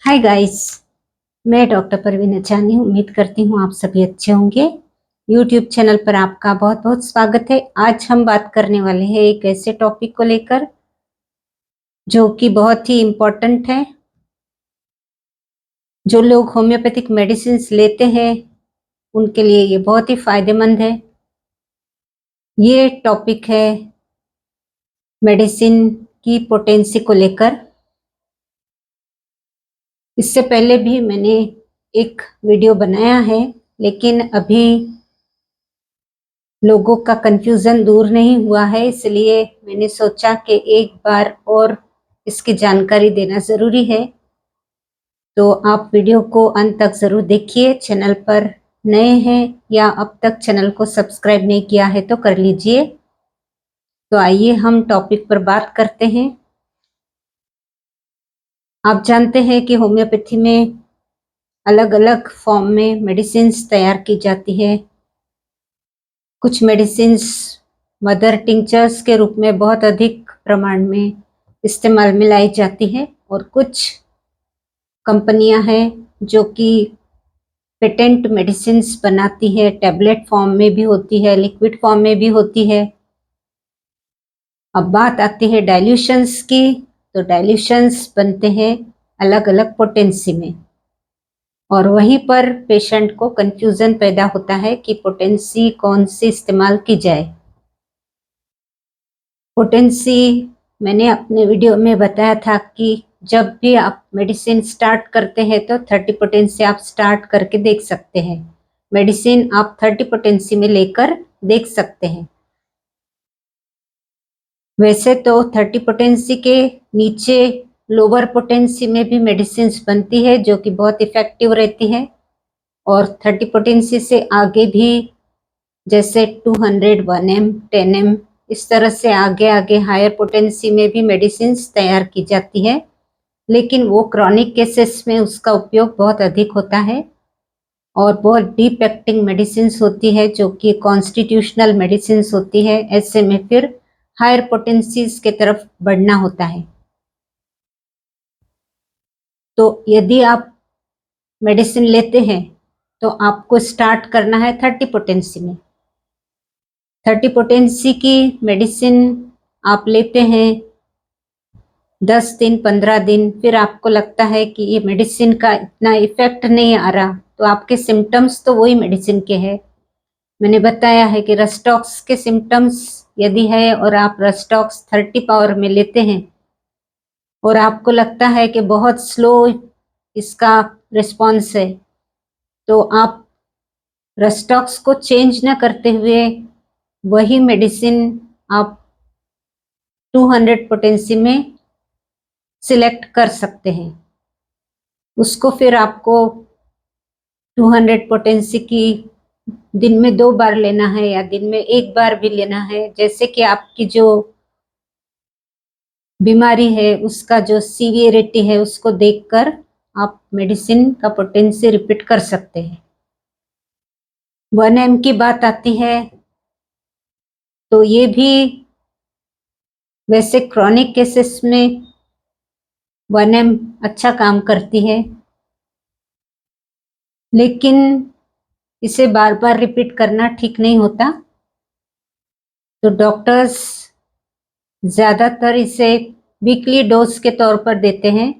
Hi guys, मैं doctor Parveen अचानी उम्मीद करती हूँ आप सभी अच्छे होंगे। यूट्यूब चैनल पर आपका बहुत बहुत स्वागत है। आज हम बात करने वाले हैं एक ऐसे टॉपिक को लेकर जो कि बहुत ही इम्पोर्टेंट है। जो लोग होम्योपैथिक मेडिसिन लेते हैं उनके लिए ये बहुत ही फायदेमंद है। ये टॉपिक है मेडिसिन की पोटेंसी को लेकर। इससे पहले भी मैंने एक वीडियो बनाया है, लेकिन अभी लोगों का कंफ्यूजन दूर नहीं हुआ है, इसलिए मैंने सोचा कि एक बार और इसकी जानकारी देना ज़रूरी है। तो आप वीडियो को अंत तक ज़रूर देखिए। चैनल पर नए हैं या अब तक चैनल को सब्सक्राइब नहीं किया है तो कर लीजिए। तो आइए हम टॉपिक पर बात करते हैं। आप जानते हैं कि होम्योपैथी में अलग अलग फॉर्म में मेडिसिन्स तैयार की जाती है। कुछ मेडिसिन्स मदर टिंचर्स के रूप में बहुत अधिक प्रमाण में इस्तेमाल में लाई जाती है और कुछ कंपनियां हैं जो कि पेटेंट मेडिसिन्स बनाती है। टैबलेट फॉर्म में भी होती है, लिक्विड फॉर्म में भी होती है। अब बात आती है डाइल्यूशंस की, तो डाइल्यूशंस बनते हैं अलग अलग पोटेंसी में और वहीं पर पेशेंट को कंफ्यूजन पैदा होता है कि पोटेंसी कौन सी इस्तेमाल की जाए। पोटेंसी मैंने अपने वीडियो में बताया था कि जब भी आप मेडिसिन स्टार्ट करते हैं तो 30 पोटेंसी आप स्टार्ट करके देख सकते हैं। मेडिसिन आप 30 पोटेंसी में लेकर देख सकते हैं। वैसे तो 30 पोटेंसी के नीचे लोअर पोटेंसी में भी मेडिसिन बनती है जो कि बहुत इफेक्टिव रहती है, और 30 पोटेंसी से आगे भी जैसे 200, 1M, 10M, इस तरह से आगे आगे हायर पोटेंसी में भी मेडिसिन तैयार की जाती है। लेकिन वो क्रॉनिक केसेस में उसका उपयोग बहुत अधिक होता है और बहुत डीप एक्टिंग मेडिसिन होती है जो कि कॉन्स्टिट्यूशनल मेडिसिन होती है। ऐसे में फिर हायर पोटेंसीज के तरफ बढ़ना होता है। तो यदि आप मेडिसिन लेते हैं तो आपको स्टार्ट करना है 30 पोटेंसी में। 30 पोटेंसी की मेडिसिन आप लेते हैं 10 दिन 15 दिन, फिर आपको लगता है कि ये मेडिसिन का इतना इफेक्ट नहीं आ रहा, तो आपके सिम्टम्स तो वही मेडिसिन के हैं। मैंने बताया है कि रस्टॉक्स के सिम्टम्स यदि है और आप रस्टॉक्स 30 पावर में लेते हैं और आपको लगता है कि बहुत स्लो इसका रिस्पॉन्स है, तो आप रस्टॉक्स को चेंज न करते हुए वही मेडिसिन आप 200 पोटेंसी में सिलेक्ट कर सकते हैं। उसको फिर आपको 200 पोटेंसी की दिन में 2 बार लेना है या दिन में 1 बार भी लेना है, जैसे कि आपकी जो बीमारी है उसका जो सीवियरिटी है उसको देखकर आप मेडिसिन का पोटेंसी रिपीट कर सकते हैं। 1M की बात आती है तो ये भी वैसे क्रॉनिक केसेस में 1M अच्छा काम करती है, लेकिन इसे बार बार रिपीट करना ठीक नहीं होता। तो डॉक्टर्स ज़्यादातर इसे वीकली डोज के तौर पर देते हैं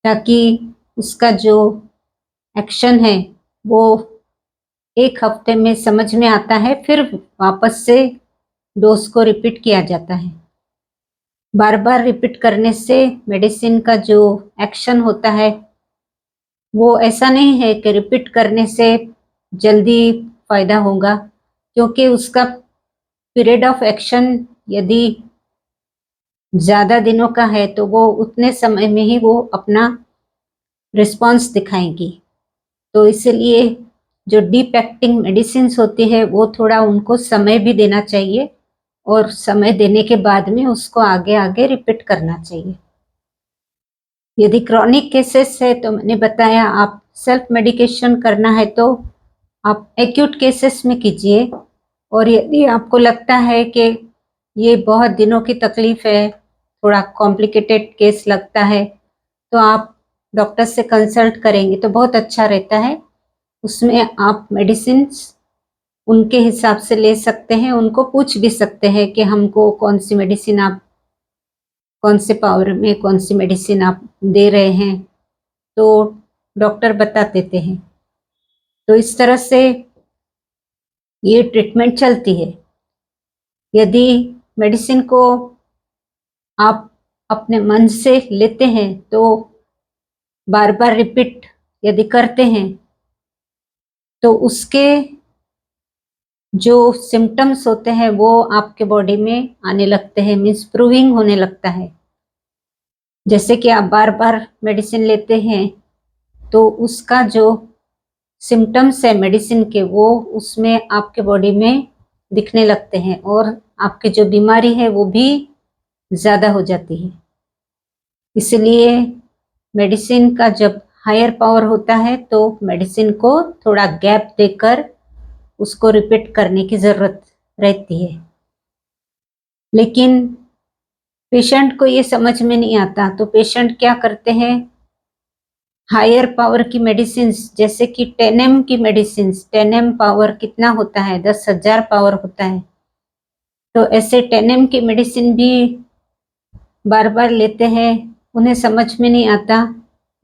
ताकि उसका जो एक्शन है वो 1 हफ्ते में समझ में आता है, फिर वापस से डोज को रिपीट किया जाता है। बार बार रिपीट करने से मेडिसिन का जो एक्शन होता है वो ऐसा नहीं है कि रिपीट करने से जल्दी फायदा होगा, क्योंकि उसका पीरियड ऑफ एक्शन यदि ज़्यादा दिनों का है तो वो उतने समय में ही वो अपना रिस्पॉन्स दिखाएंगी। तो इसलिए जो डीप एक्टिंग मेडिसिन होती है वो थोड़ा उनको समय भी देना चाहिए और समय देने के बाद में उसको आगे आगे रिपीट करना चाहिए। यदि क्रॉनिक केसेस है तो मैंने बताया आप सेल्फ मेडिकेशन करना है तो आप एक्यूट केसेस में कीजिए, और यदि आपको लगता है कि ये बहुत दिनों की तकलीफ है, थोड़ा कॉम्प्लिकेटेड केस लगता है, तो आप डॉक्टर से कंसल्ट करेंगे तो बहुत अच्छा रहता है। उसमें आप मेडिसिन उनके हिसाब से ले सकते हैं, उनको पूछ भी सकते हैं कि हमको कौन सी मेडिसिन आप, कौन से पावर में कौन सी मेडिसिन आप दे रहे हैं, तो डॉक्टर बता देते हैं। तो इस तरह से ये ट्रीटमेंट चलती है। यदि मेडिसिन को आप अपने मन से लेते हैं तो बार बार रिपीट यदि करते हैं तो उसके जो सिम्टम्स होते हैं वो आपके बॉडी में आने लगते हैं, मीन्स प्रूविंग होने लगता है। जैसे कि आप बार बार मेडिसिन लेते हैं तो उसका जो सिम्टम्स है मेडिसिन के वो उसमें आपके बॉडी में दिखने लगते हैं और आपकी जो बीमारी है वो भी ज़्यादा हो जाती है। इसलिए मेडिसिन का जब हायर पावर होता है तो मेडिसिन को थोड़ा गैप देकर उसको रिपीट करने की ज़रूरत रहती है। लेकिन पेशेंट को ये समझ में नहीं आता, तो पेशेंट क्या करते हैं, हायर पावर की मेडिसिन जैसे कि 10 की मेडिसिन, 10 पावर कितना होता है, 10,000 पावर होता है। तो ऐसे 10 की मेडिसिन भी बार बार लेते हैं, उन्हें समझ में नहीं आता।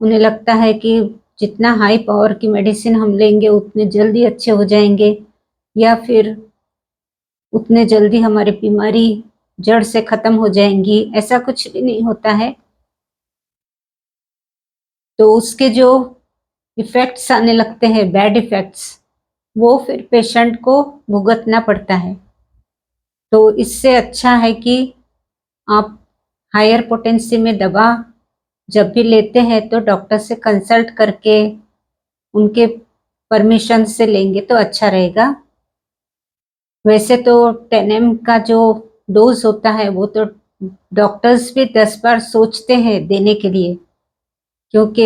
उन्हें लगता है कि जितना हाई पावर की मेडिसिन हम लेंगे उतने जल्दी अच्छे हो जाएंगे या फिर उतने जल्दी हमारी बीमारी जड़ से खत्म हो जाएंगी। ऐसा कुछ भी नहीं होता है। तो उसके जो इफेक्ट्स आने लगते हैं, बैड इफेक्ट्स, वो फिर पेशेंट को भुगतना पड़ता है। तो इससे अच्छा है कि आप हायर पोटेंसी में दवा जब भी लेते हैं तो डॉक्टर से कंसल्ट करके उनके परमिशन से लेंगे तो अच्छा रहेगा। वैसे तो 10 का जो डोज होता है वो तो डॉक्टर्स भी 10 बार सोचते हैं देने के लिए, क्योंकि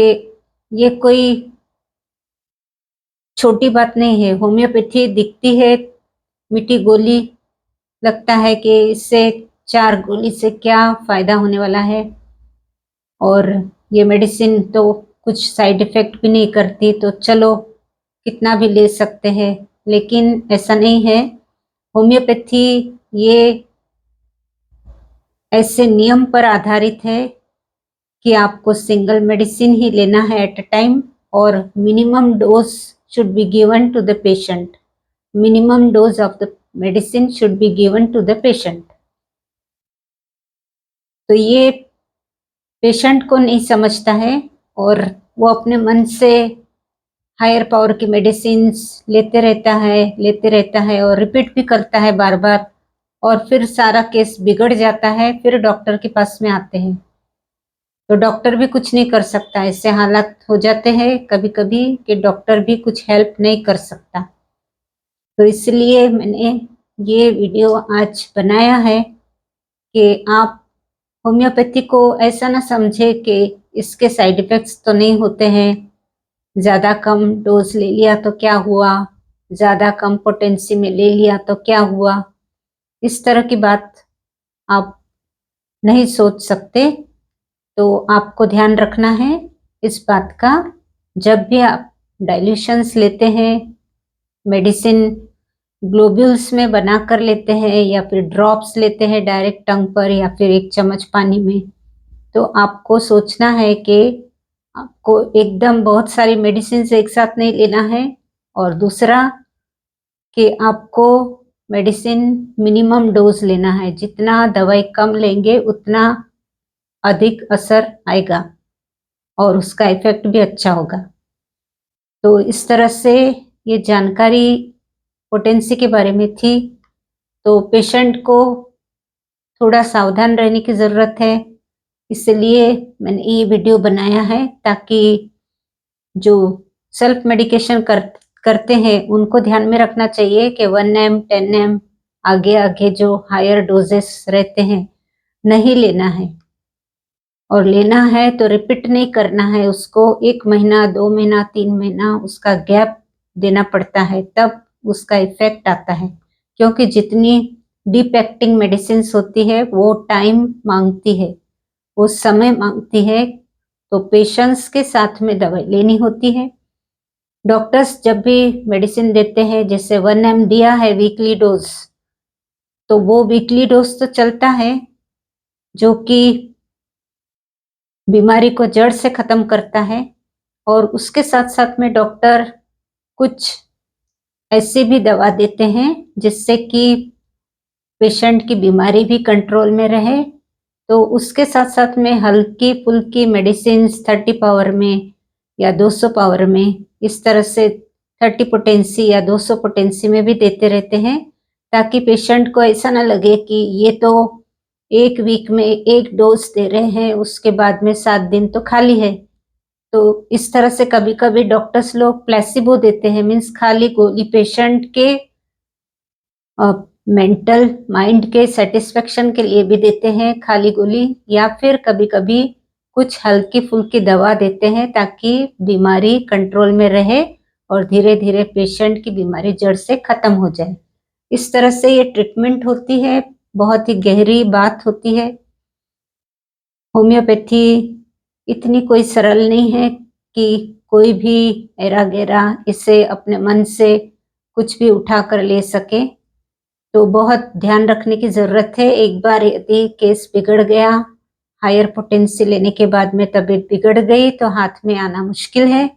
ये कोई छोटी बात नहीं है। होम्योपैथी दिखती है मीठी गोली, लगता है कि इससे 4 गोली से क्या फायदा होने वाला है, और ये मेडिसिन तो कुछ साइड इफेक्ट भी नहीं करती, तो चलो कितना भी ले सकते हैं। लेकिन ऐसा नहीं है। होम्योपैथी ये ऐसे नियम पर आधारित है कि आपको सिंगल मेडिसिन ही लेना है एट अ टाइम, और minimum dose should be given to the patient. Minimum dose of the medicine should be given to the patient. तो ये पेशेंट को नहीं समझता है और वो अपने मन से हायर पावर की मेडिसिन लेते रहता है और रिपीट भी करता है बार बार, और फिर सारा केस बिगड़ जाता है। फिर डॉक्टर के पास में आते हैं तो डॉक्टर भी कुछ नहीं कर सकता। ऐसे हालात हो जाते हैं कभी कभी कि डॉक्टर भी कुछ हेल्प नहीं कर सकता। तो इसलिए मैंने ये वीडियो आज बनाया है कि आप होम्योपैथी को ऐसा ना समझे कि इसके साइड इफेक्ट्स तो नहीं होते हैं, ज़्यादा कम डोज ले लिया तो क्या हुआ, ज़्यादा कम पोटेंसी में ले लिया तो क्या हुआ, इस तरह की बात आप नहीं सोच सकते। तो आपको ध्यान रखना है इस बात का, जब भी आप डाइल्यूशंस लेते हैं, मेडिसिन ग्लोब्यूल्स में बना कर लेते हैं या फिर ड्रॉप्स लेते हैं डायरेक्ट टंग पर या फिर 1 चम्मच पानी में, तो आपको सोचना है कि आपको एकदम बहुत सारी मेडिसिन एक साथ नहीं लेना है, और दूसरा कि आपको मेडिसिन मिनिमम डोज लेना है। जितना दवाई कम लेंगे उतना अधिक असर आएगा और उसका इफेक्ट भी अच्छा होगा। तो इस तरह से ये जानकारी पोटेंसी के बारे में थी। तो पेशेंट को थोड़ा सावधान रहने की ज़रूरत है, इसलिए मैंने ये वीडियो बनाया है ताकि जो सेल्फ मेडिकेशन करते हैं उनको ध्यान में रखना चाहिए कि 1 ml 10 ml आगे आगे जो हायर डोजेस रहते हैं नहीं लेना है, और लेना है तो रिपीट नहीं करना है उसको। 1 महीना 2 महीना 3 महीना उसका गैप देना पड़ता है, तब उसका इफेक्ट आता है। क्योंकि जितनी डीप एक्टिंग मेडिसिन होती है वो टाइम मांगती है, वो समय मांगती है, तो पेशेंस के साथ में दवाई लेनी होती है। डॉक्टर्स जब भी मेडिसिन देते हैं, जैसे 1 ml दिया है वीकली डोज, तो वो वीकली डोज तो चलता है जो कि बीमारी को जड़ से खत्म करता है, और उसके साथ साथ में डॉक्टर कुछ ऐसी भी दवा देते हैं जिससे कि पेशेंट की बीमारी भी कंट्रोल में रहे। तो उसके साथ साथ में हल्की फुल्की मेडिसिन 30 पावर में या 200 पावर में, इस तरह से 30 पोटेंसी या 200 पोटेंसी में भी देते रहते हैं, ताकि पेशेंट को ऐसा ना लगे कि ये तो 1 वीक में 1 डोज दे रहे हैं, उसके बाद में 7 दिन तो खाली है। तो इस तरह से कभी कभी डॉक्टर्स लोग प्लेसिबो देते हैं, मीन्स खाली गोली पेशेंट के मेंटल माइंड के सेटिस्फेक्शन के लिए भी देते हैं खाली गोली, या फिर कभी कभी कुछ हल्की फुल्की दवा देते हैं ताकि बीमारी कंट्रोल में रहे और धीरे धीरे पेशेंट की बीमारी जड़ से खत्म हो जाए। इस तरह से ये ट्रीटमेंट होती है, बहुत ही गहरी बात होती है। होम्योपैथी इतनी कोई सरल नहीं है कि कोई भी एरा गैरा इसे अपने मन से कुछ भी उठा कर ले सके। तो बहुत ध्यान रखने की ज़रूरत है। एक बार यदि केस बिगड़ गया, हायर पोटेंसी लेने के बाद में तबीयत बिगड़ गई, तो हाथ में आना मुश्किल है।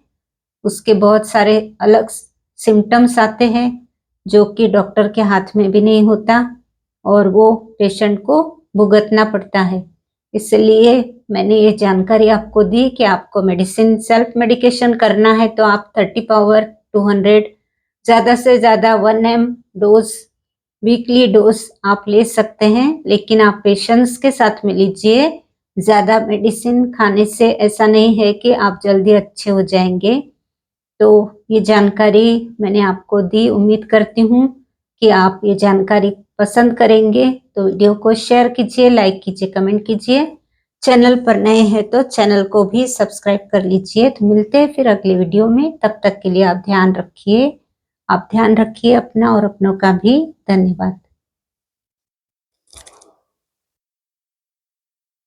उसके बहुत सारे अलग सिम्टम्स आते हैं जो कि डॉक्टर के हाथ में भी नहीं होता, और वो पेशेंट को भुगतना पड़ता है। इसलिए मैंने ये जानकारी आपको दी कि आपको मेडिसिन सेल्फ मेडिकेशन करना है तो आप 30 पावर 200 ज़्यादा से ज़्यादा 1 ml डोज वीकली डोज आप ले सकते हैं, लेकिन आप पेशेंस के साथ में लीजिए। ज़्यादा मेडिसिन खाने से ऐसा नहीं है कि आप जल्दी अच्छे हो जाएंगे। तो ये जानकारी मैंने आपको दी, उम्मीद करती हूँ कि आप ये जानकारी पसंद करेंगे। तो वीडियो को शेयर कीजिए, लाइक कीजिए, कमेंट कीजिए। चैनल पर नए हैं तो चैनल को भी सब्सक्राइब कर लीजिए। तो मिलते हैं फिर अगले वीडियो में, तब तक के लिए आप ध्यान रखिए। आप ध्यान रखिए अपना और अपनों का भी। धन्यवाद।